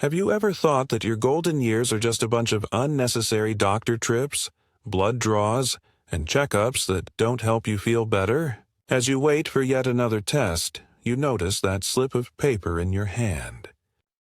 Have you ever thought that your golden years are just a bunch of unnecessary doctor trips, blood draws, and checkups that don't help you feel better? As you wait for yet another test, you notice that slip of paper in your hand.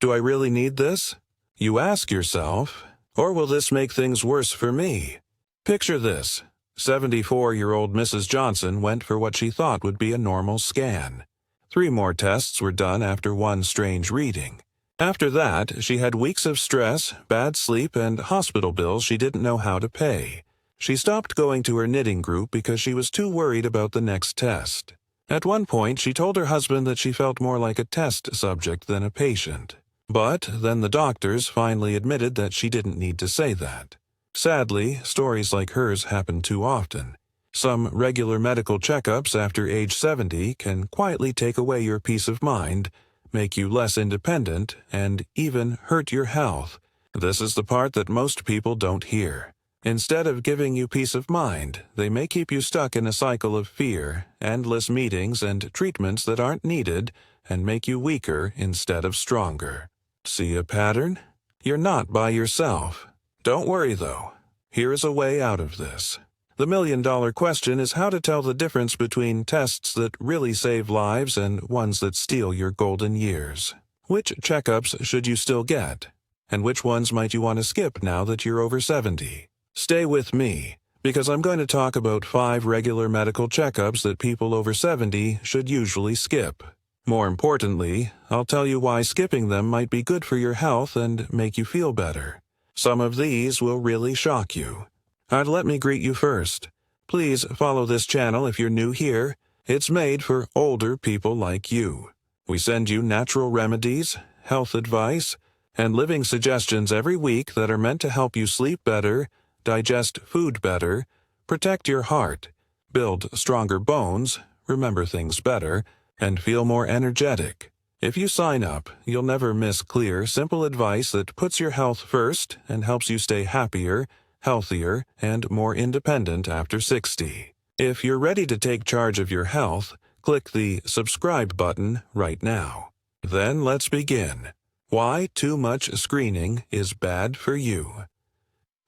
Do I really need this? You ask yourself, or will this make things worse for me? Picture this. 74-year-old Mrs. Johnson went for what she thought would be a normal scan. 3 more tests were done after one strange reading. After that, she had weeks of stress, bad sleep, and hospital bills she didn't know how to pay. She stopped going to her knitting group because she was too worried about the next test. At one point, she told her husband that she felt more like a test subject than a patient. But then the doctors finally admitted that she didn't need to say that. Sadly, stories like hers happen too often. Some regular medical checkups after age 70 can quietly take away your peace of mind, make you less independent, and even hurt your health. This is the part that most people don't hear. Instead of giving you peace of mind, they may keep you stuck in a cycle of fear, endless meetings and treatments that aren't needed, and make you weaker instead of stronger. See a pattern? You're not by yourself. Don't worry though. Here is a way out of this. The million-dollar question is how to tell the difference between tests that really save lives and ones that steal your golden years. Which checkups should you still get? And which ones might you want to skip now that you're over 70? Stay with me, because I'm going to talk about 5 regular medical checkups that people over 70 should usually skip. More importantly, I'll tell you why skipping them might be good for your health and make you feel better. Some of these will really shock you. Let me greet you first. Please follow this channel if you're new here. It's made for older people like you. We send you natural remedies, health advice, and living suggestions every week that are meant to help you sleep better, digest food better, protect your heart, build stronger bones, remember things better, and feel more energetic. If you sign up, you'll never miss clear, simple advice that puts your health first and helps you stay happier, healthier, and more independent after 60. If you're ready to take charge of your health, click the subscribe button right now. Then let's begin. Why too much screening is bad for you.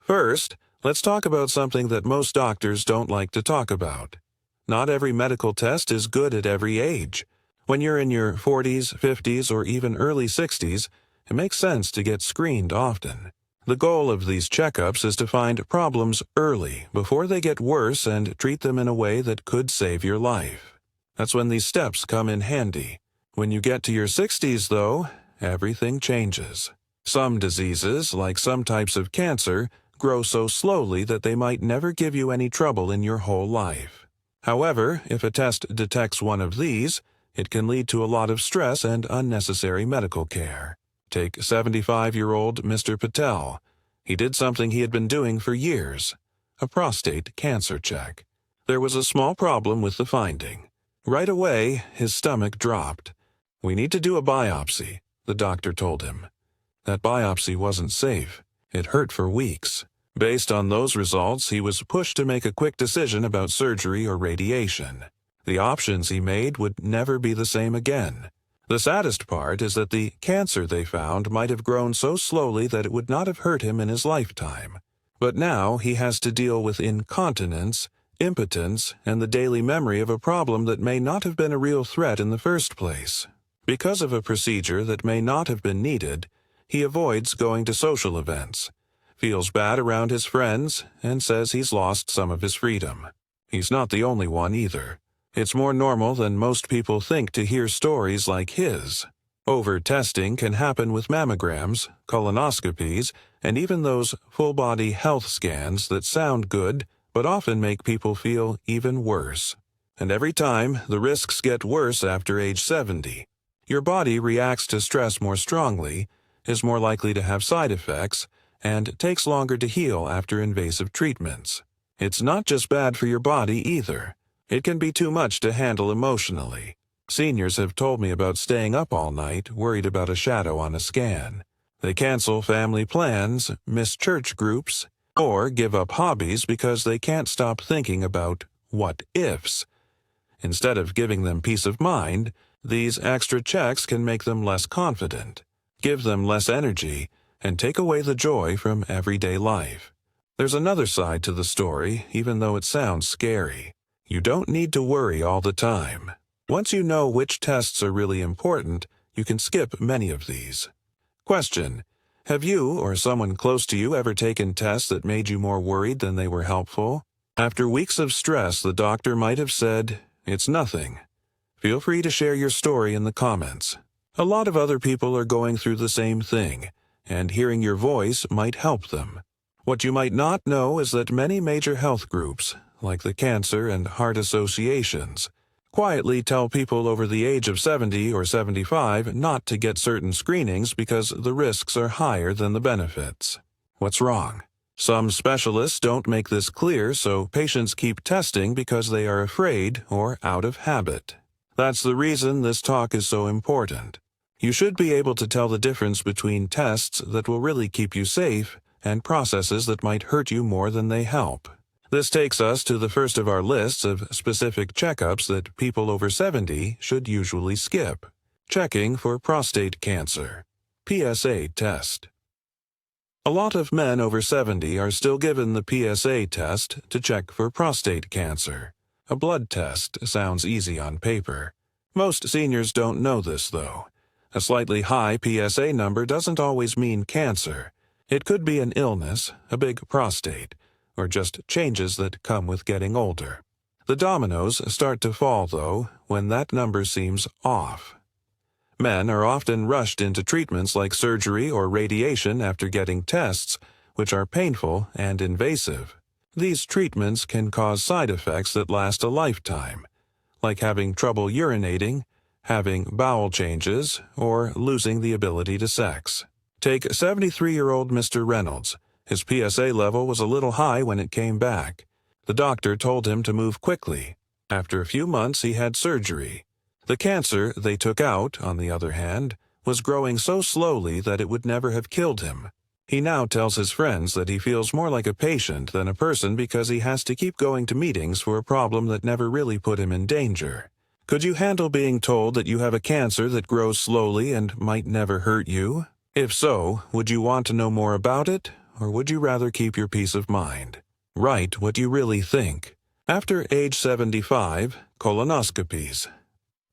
First, let's talk about something that most doctors don't like to talk about. Not every medical test is good at every age. When you're in your 40s, 50s, or even early 60s, it makes sense to get screened often. The goal of these checkups is to find problems early before they get worse and treat them in a way that could save your life. That's when these steps come in handy. When you get to your 60s, though, everything changes. Some diseases, like some types of cancer, grow so slowly that they might never give you any trouble in your whole life. However, if a test detects one of these, it can lead to a lot of stress and unnecessary medical care. Take 75-year-old Mr. Patel. He did something he had been doing for years, a prostate cancer check. There was a small problem with the finding. Right away, his stomach dropped. "We need to do a biopsy," the doctor told him. That biopsy wasn't safe. It hurt for weeks. Based on those results, he was pushed to make a quick decision about surgery or radiation. The options he made would never be the same again. The saddest part is that the cancer they found might have grown so slowly that it would not have hurt him in his lifetime. But now he has to deal with incontinence, impotence, and the daily memory of a problem that may not have been a real threat in the first place. Because of a procedure that may not have been needed, he avoids going to social events, feels bad around his friends, and says he's lost some of his freedom. He's not the only one either. It's more normal than most people think to hear stories like his. Over-testing can happen with mammograms, colonoscopies, and even those full-body health scans that sound good but often make people feel even worse. And every time, the risks get worse after age 70. Your body reacts to stress more strongly, is more likely to have side effects, and takes longer to heal after invasive treatments. It's not just bad for your body either. It can be too much to handle emotionally. Seniors have told me about staying up all night, worried about a shadow on a scan. They cancel family plans, miss church groups, or give up hobbies because they can't stop thinking about what-ifs. Instead of giving them peace of mind, these extra checks can make them less confident. give them less energy, and take away the joy from everyday life. There's another side to the story, even though it sounds scary. You don't need to worry all the time. Once you know which tests are really important, you can skip many of these. Question: have you or someone close to you ever taken tests that made you more worried than they were helpful? After weeks of stress, the doctor might have said, "It's nothing." Feel free to share your story in the comments. A lot of other people are going through the same thing, and hearing your voice might help them. What you might not know is that many major health groups, like the Cancer and Heart Associations, quietly tell people over the age of 70 or 75 not to get certain screenings because the risks are higher than the benefits. What's wrong? Some specialists don't make this clear, so patients keep testing because they are afraid or out of habit. That's the reason this talk is so important. You should be able to tell the difference between tests that will really keep you safe and processes that might hurt you more than they help. This takes us to the first of our lists of specific checkups that people over 70 should usually skip. Checking for prostate cancer. PSA test. A lot of men over 70 are still given the PSA test to check for prostate cancer. A blood test sounds easy on paper. Most seniors don't know this, though. A slightly high PSA number doesn't always mean cancer. It could be an illness, a big prostate, or just changes that come with getting older. The dominoes start to fall, though, when that number seems off. Men are often rushed into treatments like surgery or radiation after getting tests, which are painful and invasive. These treatments can cause side effects that last a lifetime, like having trouble urinating, having bowel changes, or losing the ability to sex. Take 73-year-old Mr. Reynolds. His PSA level was a little high when it came back. The doctor told him to move quickly. After a few months, he had surgery. The cancer they took out, on the other hand, was growing so slowly that it would never have killed him. He now tells his friends that he feels more like a patient than a person because he has to keep going to meetings for a problem that never really put him in danger. Could you handle being told that you have a cancer that grows slowly and might never hurt you? If so, would you want to know more about it, or would you rather keep your peace of mind? Write what you really think. After age 75, colonoscopies.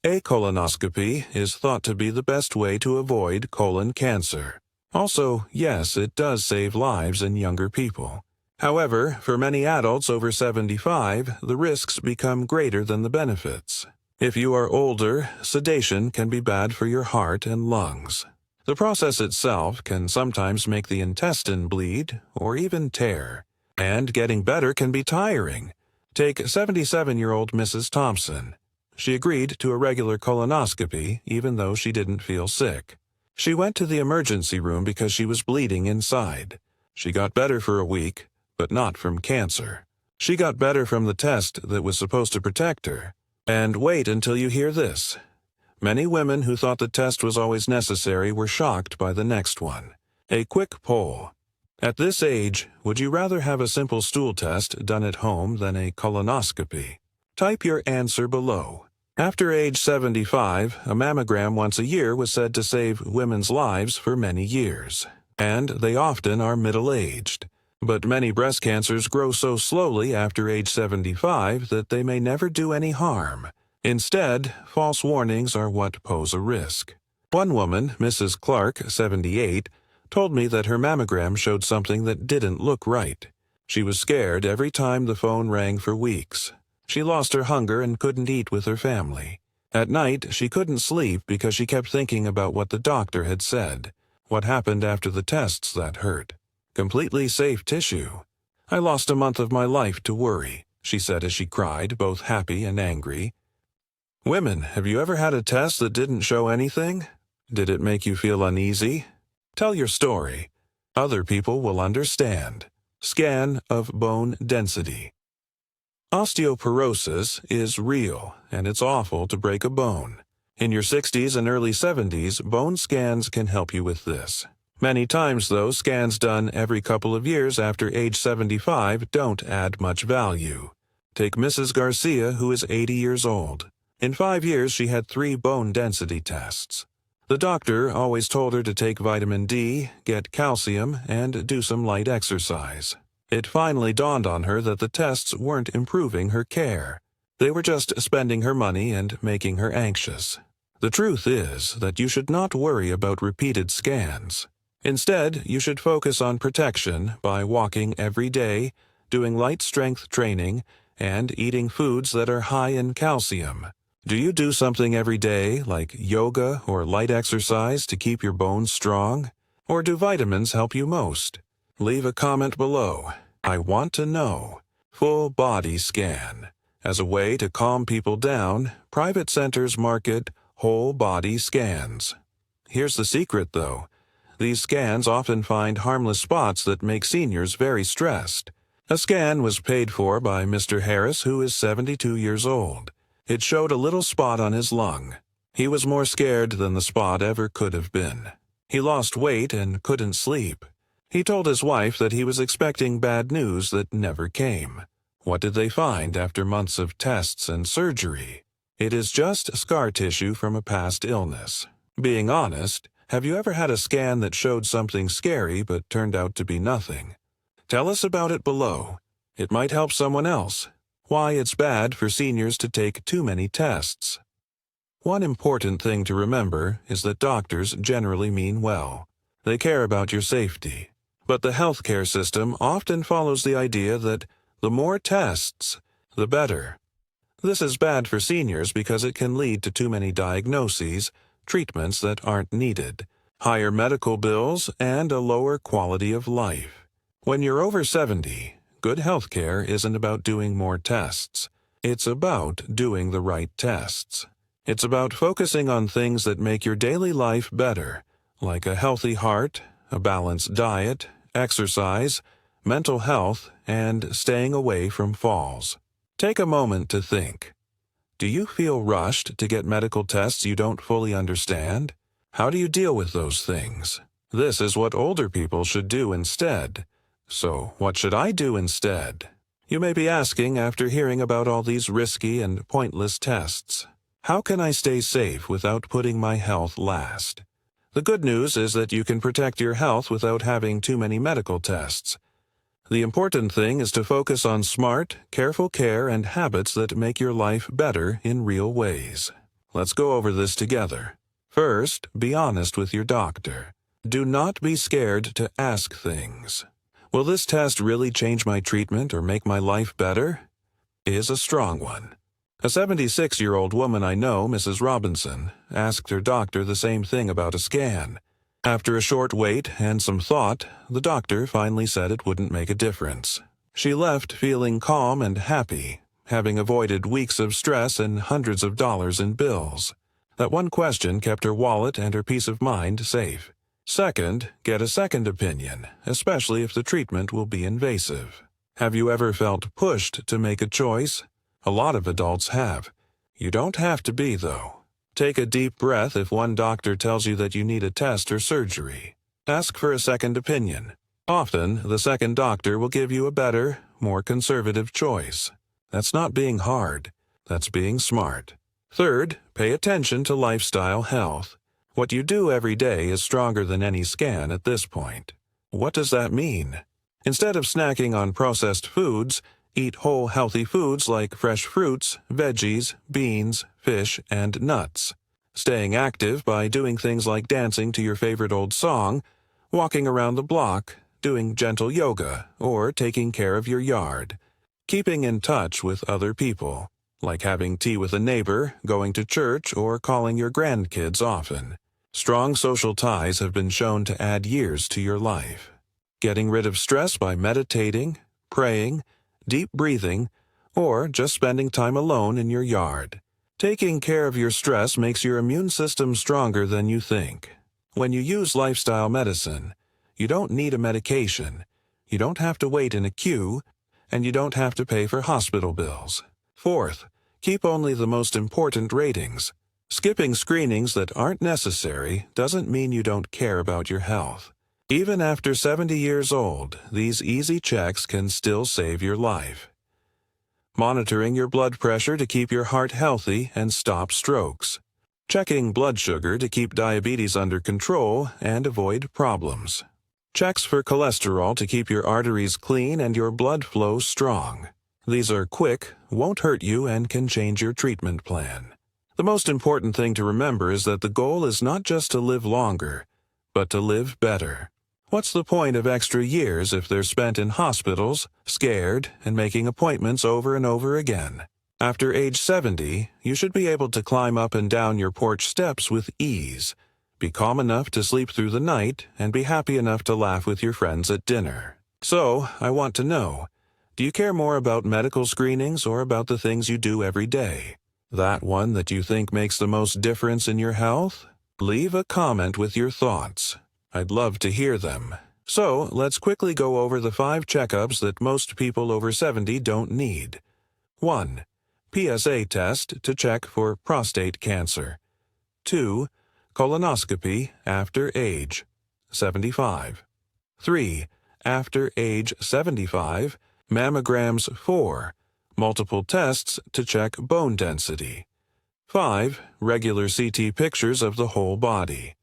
A colonoscopy is thought to be the best way to avoid colon cancer. Also, yes, it does save lives in younger people. However, for many adults over 75, the risks become greater than the benefits. If you are older, sedation can be bad for your heart and lungs. The process itself can sometimes make the intestine bleed or even tear, and getting better can be tiring. Take 77-year-old Mrs. Thompson. She agreed to a regular colonoscopy even though she didn't feel sick. She went to the emergency room because she was bleeding inside. She got better for a week, but not from cancer. She got better from the test that was supposed to protect her. And wait until you hear this. Many women who thought the test was always necessary were shocked by the next one. A quick poll. At this age, would you rather have a simple stool test done at home than a colonoscopy? Type your answer below. After age 75, a mammogram once a year was said to save women's lives for many years. And they often are middle-aged. But many breast cancers grow so slowly after age 75 that they may never do any harm. Instead, false warnings are what pose a risk. One woman, Mrs. Clark, 78, told me that her mammogram showed something that didn't look right. She was scared every time the phone rang for weeks. She lost her hunger and couldn't eat with her family. At night, she couldn't sleep because she kept thinking about what the doctor had said. What happened after the tests that hurt? Completely safe tissue. I lost a month of my life to worry, she said as she cried, both happy and angry. Women, have you ever had a test that didn't show anything? Did it make you feel uneasy? Tell your story. Other people will understand. Scan of bone density. Osteoporosis is real, and it's awful to break a bone. In your 60s and early 70s, bone scans can help you with this. Many times, though, scans done every couple of years after age 75 don't add much value. Take Mrs. Garcia, who is 80 years old. In 5 years, she had 3 bone density tests. The doctor always told her to take vitamin D, get calcium, and do some light exercise. It finally dawned on her that the tests weren't improving her care. They were just spending her money and making her anxious. The truth is that you should not worry about repeated scans. Instead, you should focus on protection by walking every day, doing light strength training, and eating foods that are high in calcium. Do you do something every day, like yoga or light exercise, to keep your bones strong? Or do vitamins help you most? Leave a comment below. I want to know. Full body scan. As a way to calm people down, private centers market whole body scans. Here's the secret, though. These scans often find harmless spots that make seniors very stressed. A scan was paid for by Mr. Harris, who is 72 years old. It showed a little spot on his lung. He was more scared than the spot ever could have been. He lost weight and couldn't sleep. He told his wife that he was expecting bad news that never came. What did they find after months of tests and surgery? It is just scar tissue from a past illness. Being honest, have you ever had a scan that showed something scary but turned out to be nothing? Tell us about it below. It might help someone else. Why it's bad for seniors to take too many tests. One important thing to remember is that doctors generally mean well. They care about your safety. But the healthcare system often follows the idea that the more tests, the better. This is bad for seniors because it can lead to too many diagnoses, treatments that aren't needed, higher medical bills, and a lower quality of life. When you're over 70, good healthcare isn't about doing more tests. It's about doing the right tests. It's about focusing on things that make your daily life better, like a healthy heart, a balanced diet, exercise, mental health, and staying away from falls. Take a moment to think. Do you feel rushed to get medical tests you don't fully understand? How do you deal with those things? This is what older people should do instead. So, what should I do instead? You may be asking after hearing about all these risky and pointless tests. How can I stay safe without putting my health last? The good news is that you can protect your health without having too many medical tests. The important thing is to focus on smart, careful care and habits that make your life better in real ways. Let's go over this together. First, be honest with your doctor. Do not be scared to ask things. Will this test really change my treatment or make my life better? Is a strong one. A 76-year-old woman I know, Mrs. Robinson, asked her doctor the same thing about a scan. After a short wait and some thought, the doctor finally said it wouldn't make a difference. She left feeling calm and happy, having avoided weeks of stress and hundreds of dollars in bills. That one question kept her wallet and her peace of mind safe. Second, get a second opinion, especially if the treatment will be invasive. Have you ever felt pushed to make a choice? A lot of adults have. You don't have to be, though. Take a deep breath if one doctor tells you that you need a test or surgery. Ask for a second opinion. Often, the second doctor will give you a better, more conservative choice. That's not being hard. That's being smart. Third, pay attention to lifestyle health. What you do every day is stronger than any scan at this point. What does that mean? Instead of snacking on processed foods, eat whole healthy foods like fresh fruits, veggies, beans, fish, and nuts. Staying active by doing things like dancing to your favorite old song, walking around the block, doing gentle yoga, or taking care of your yard. Keeping in touch with other people, like having tea with a neighbor, going to church, or calling your grandkids often. Strong social ties have been shown to add years to your life. Getting rid of stress by meditating, praying, deep breathing, or just spending time alone in your yard. Taking care of your stress makes your immune system stronger than you think. When you use lifestyle medicine, you don't need a medication, you don't have to wait in a queue, and you don't have to pay for hospital bills. Fourth, keep only the most important ratings. Skipping screenings that aren't necessary doesn't mean you don't care about your health. Even after 70 years old, these easy checks can still save your life. Monitoring your blood pressure to keep your heart healthy and stop strokes. Checking blood sugar to keep diabetes under control and avoid problems. Checks for cholesterol to keep your arteries clean and your blood flow strong. These are quick, won't hurt you, and can change your treatment plan. The most important thing to remember is that the goal is not just to live longer, but to live better. What's the point of extra years if they're spent in hospitals, scared, and making appointments over and over again? After age 70, you should be able to climb up and down your porch steps with ease, be calm enough to sleep through the night, and be happy enough to laugh with your friends at dinner. So, I want to know, do you care more about medical screenings or about the things you do every day? That one that you think makes the most difference in your health? Leave a comment with your thoughts. I'd love to hear them. So, let's quickly go over the 5 checkups that most people over 70 don't need. 1. PSA test to check for prostate cancer. 2. Colonoscopy after age 75. 3. After age 75, mammograms 4. Multiple tests to check bone density. 5. Regular CT pictures of the whole body.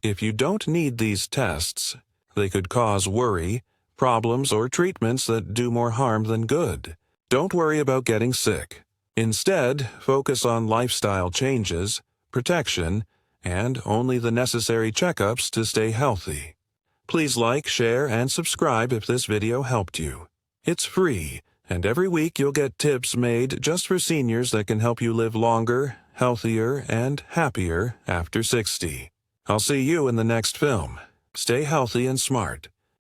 If you don't need these tests, they could cause worry, problems, or treatments that do more harm than good. Don't worry about getting sick. Instead, focus on lifestyle changes, protection, and only the necessary checkups to stay healthy. Please like, share, and subscribe if this video helped you. It's free, and every week you'll get tips made just for seniors that can help you live longer, healthier, and happier after 60. I'll see you in the next film. Stay healthy and smart.